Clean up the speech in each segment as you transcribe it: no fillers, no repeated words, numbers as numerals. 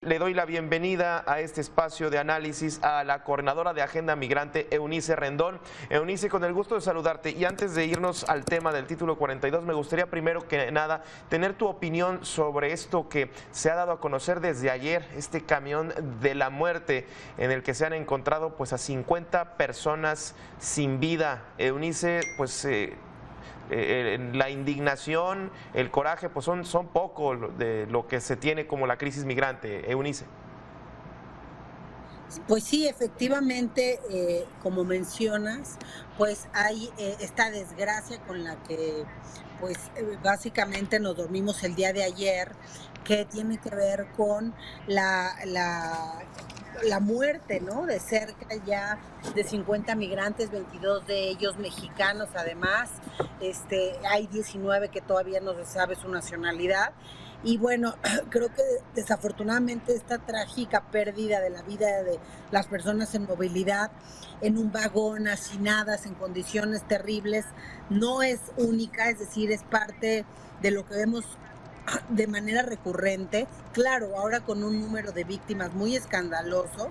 Le doy la bienvenida a este espacio de análisis a la coordinadora de Agenda Migrante, Eunice Rendón. Eunice, con el gusto de saludarte. Y antes de irnos al tema del título 42, me gustaría primero que nada tener tu opinión sobre esto que se ha dado a conocer desde ayer, este camión de la muerte en el que se han encontrado pues a 50 personas sin vida. Eunice, pues la indignación, el coraje, pues son poco de lo que se tiene como la crisis migrante. Eunice. Pues sí, efectivamente, como mencionas, pues hay esta desgracia con la que, pues básicamente nos dormimos el día de ayer, que tiene que ver con la muerte, ¿no? De cerca ya de 50 migrantes, 22 de ellos mexicanos, además, hay 19 que todavía no se sabe su nacionalidad. Y bueno, creo que desafortunadamente esta trágica pérdida de la vida de las personas en movilidad en un vagón, hacinadas, en condiciones terribles, no es única, es decir, es parte de lo que vemos de manera recurrente, claro, ahora con un número de víctimas muy escandaloso,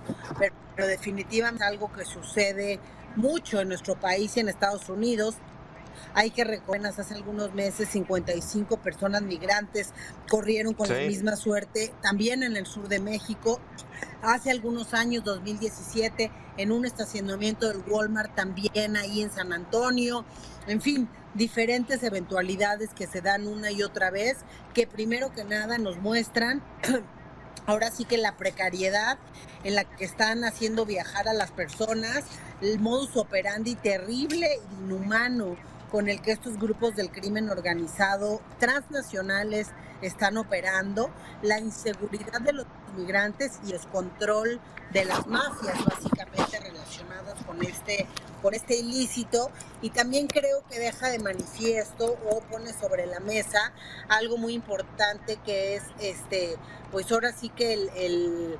pero definitivamente es algo que sucede mucho en nuestro país y en Estados Unidos. Hay que recordar, hace algunos meses 55 personas migrantes corrieron con la Sí. misma suerte, también en el sur de México. Hace algunos años, 2017, en un estacionamiento del Walmart, también ahí en San Antonio. En fin, diferentes eventualidades que se dan una y otra vez, que primero que nada nos muestran ahora sí que la precariedad en la que están haciendo viajar a las personas, el modus operandi terrible e inhumano con el que estos grupos del crimen organizado transnacionales están operando, la inseguridad de los migrantes y el control de las mafias básicamente relacionadas con este ilícito. Y también creo que deja de manifiesto o pone sobre la mesa algo muy importante, que es pues ahora sí que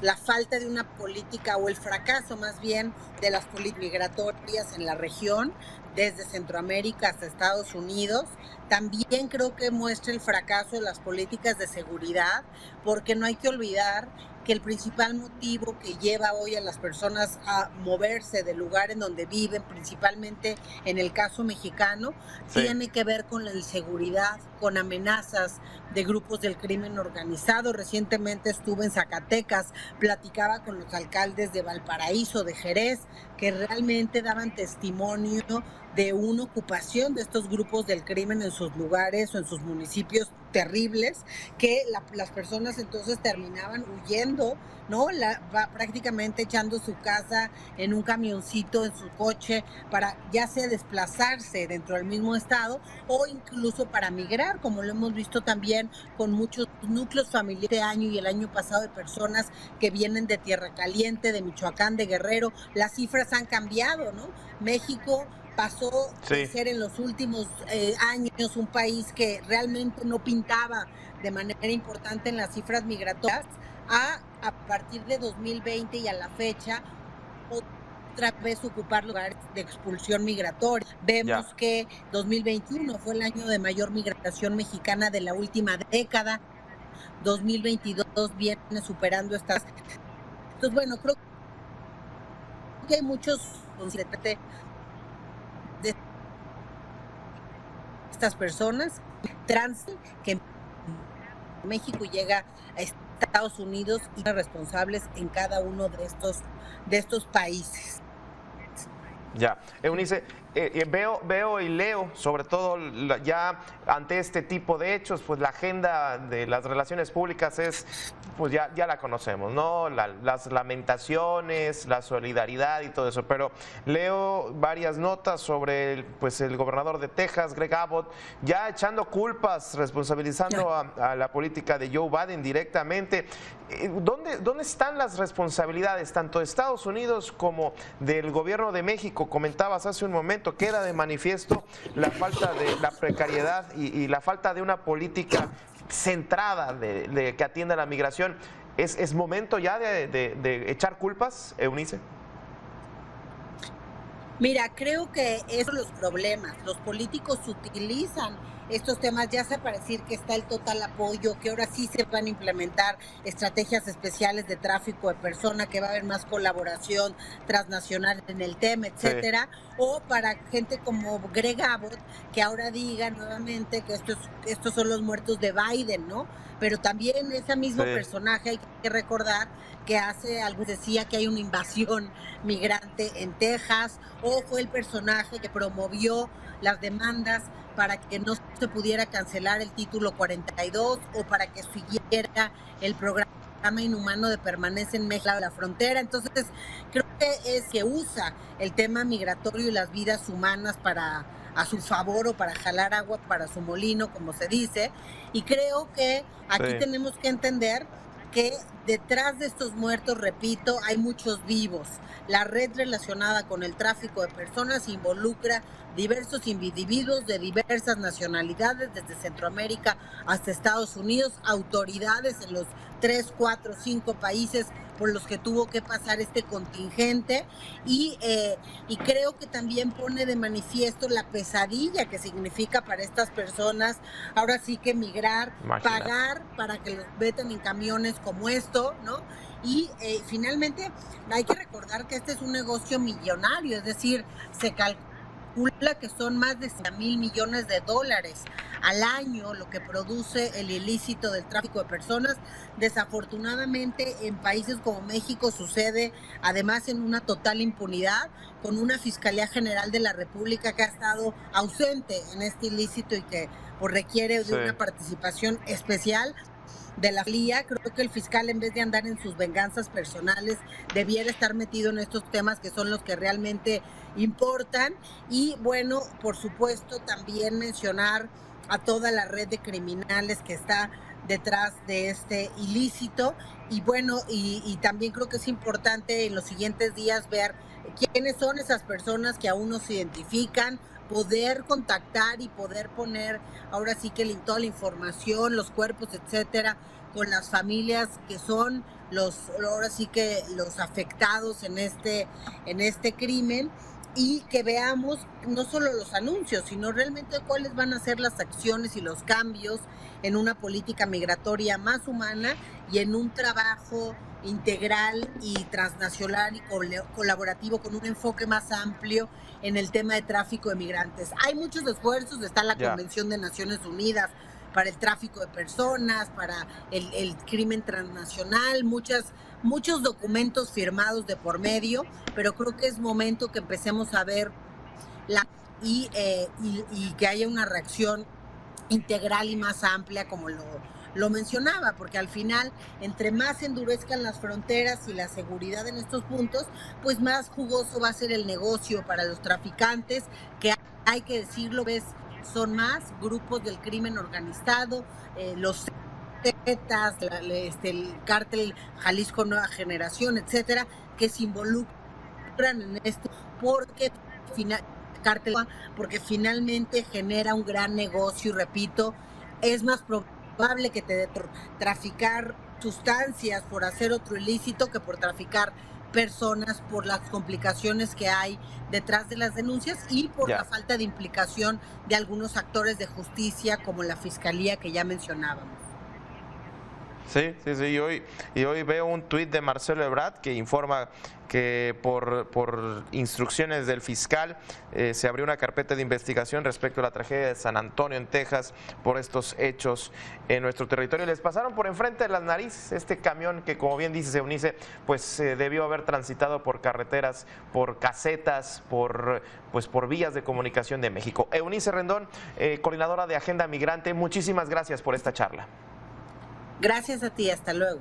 la falta de una política, o el fracaso más bien, de las políticas migratorias en la región, desde Centroamérica hasta Estados Unidos. También creo que muestra el fracaso de las políticas de seguridad, porque no hay que olvidar que el principal motivo que lleva hoy a las personas a moverse del lugar en donde viven, principalmente en el caso mexicano, Sí. tiene que ver con la inseguridad, con amenazas de grupos del crimen organizado. Recientemente estuve en Zacatecas, platicaba con los alcaldes de Valparaíso, de Jerez, que realmente daban testimonio de una ocupación de estos grupos del crimen en sus lugares o en sus municipios terribles, que las personas entonces terminaban huyendo, ¿no? Prácticamente echando su casa en un camioncito, en su coche, para ya sea desplazarse dentro del mismo estado o incluso para migrar, como lo hemos visto también con muchos núcleos familiares este año y el año pasado, de personas que vienen de Tierra Caliente, de Michoacán, de Guerrero. Las cifras han cambiado, ¿no? México pasó de Sí. ser en los últimos años un país que realmente no pintaba de manera importante en las cifras migratorias, a partir de 2020 y a la fecha, otra vez ocupar lugares de expulsión migratoria. Ya. Vemos que 2021 fue el año de mayor migración mexicana de la última década. 2022 viene superando estas. Entonces, bueno, creo que hay muchos de estas personas trans que en México llega a Estados Unidos y son responsables en cada uno de estos países. Ya, Eunice, veo y leo, sobre todo ya ante este tipo de hechos, pues la agenda de las relaciones públicas es, pues ya la conocemos, ¿no? Las lamentaciones, la solidaridad y todo eso, pero leo varias notas sobre pues el gobernador de Texas, Greg Abbott, ya echando culpas, responsabilizando a la política de Joe Biden directamente. ¿Dónde están las responsabilidades, tanto de Estados Unidos como del gobierno de México? Comentabas hace un momento, queda de manifiesto la falta de la precariedad y la falta de una política centrada que atienda a la migración. ¿Es momento ya de echar culpas, Eunice? Mira, creo que esos son los problemas. Los políticos utilizan estos temas ya se para decir que está el total apoyo, que ahora sí se van a implementar estrategias especiales de tráfico de personas, que va a haber más colaboración transnacional en el tema, etcétera, o para gente como Greg Abbott, que ahora diga nuevamente que estos son los muertos de Biden, ¿no? Pero también ese mismo personaje hay que recordar que hace algo decía que hay una invasión migrante en Texas, o fue el personaje que promovió las demandas para que no se pudiera cancelar el título 42 o para que siguiera el programa inhumano de permanencia en México de la frontera. Entonces, creo que es que usa el tema migratorio y las vidas humanas para a su favor o para jalar agua para su molino, como se dice. Y creo que aquí tenemos que entender que detrás de estos muertos, repito, hay muchos vivos. La red relacionada con el tráfico de personas involucra diversos individuos de diversas nacionalidades, desde Centroamérica hasta Estados Unidos, autoridades en los 3, 4, 5 países por los que tuvo que pasar este contingente, y creo que también pone de manifiesto la pesadilla que significa para estas personas, ahora sí que migrar, pagar para que los metan en camiones como esto, ¿no? Y finalmente hay que recordar que este es un negocio millonario, es decir, se calcula que son más de 100,000 millones de dólares al año lo que produce el ilícito del tráfico de personas. Desafortunadamente en países como México sucede además en una total impunidad, con una Fiscalía General de la República que ha estado ausente en este ilícito y que pues, requiere de una participación especial de la FLIA. Creo que el fiscal, en vez de andar en sus venganzas personales, debiera estar metido en estos temas que son los que realmente importan. Y bueno, por supuesto, también mencionar a toda la red de criminales que está detrás de este ilícito. Y bueno, y también creo que es importante en los siguientes días ver quiénes son esas personas que aún no se identifican, poder contactar y poder poner ahora sí que toda la información, los cuerpos, etcétera, con las familias que son ahora sí que los afectados en este crimen, y que veamos no solo los anuncios, sino realmente cuáles van a ser las acciones y los cambios en una política migratoria más humana y en un trabajo integral y transnacional y colaborativo con un enfoque más amplio en el tema de tráfico de migrantes. Hay muchos esfuerzos, está la Convención de Naciones Unidas para el tráfico de personas, para el crimen transnacional, muchos documentos firmados de por medio, pero creo que es momento que empecemos a ver y que haya una reacción integral y más amplia, como lo mencionaba, porque al final, entre más se endurezcan las fronteras y la seguridad en estos puntos, pues más jugoso va a ser el negocio para los traficantes, que hay que decirlo, son más grupos del crimen organizado, los Zetas, el cártel Jalisco Nueva Generación, etcétera, que se involucran en esto porque finalmente genera un gran negocio. Y repito, es más probable que te traficar sustancias por hacer otro ilícito que por traficar personas, por las complicaciones que hay detrás de las denuncias y por la falta de implicación de algunos actores de justicia como la Fiscalía que ya mencionábamos. Sí, y hoy veo un tuit de Marcelo Ebrard que informa que por instrucciones del fiscal se abrió una carpeta de investigación respecto a la tragedia de San Antonio en Texas por estos hechos en nuestro territorio. Les pasaron por enfrente de las narices este camión que, como bien dice Eunice, pues debió haber transitado por carreteras, por casetas, por vías de comunicación de México. Eunice Rendón, coordinadora de Agenda Migrante, muchísimas gracias por esta charla. Gracias a ti, hasta luego.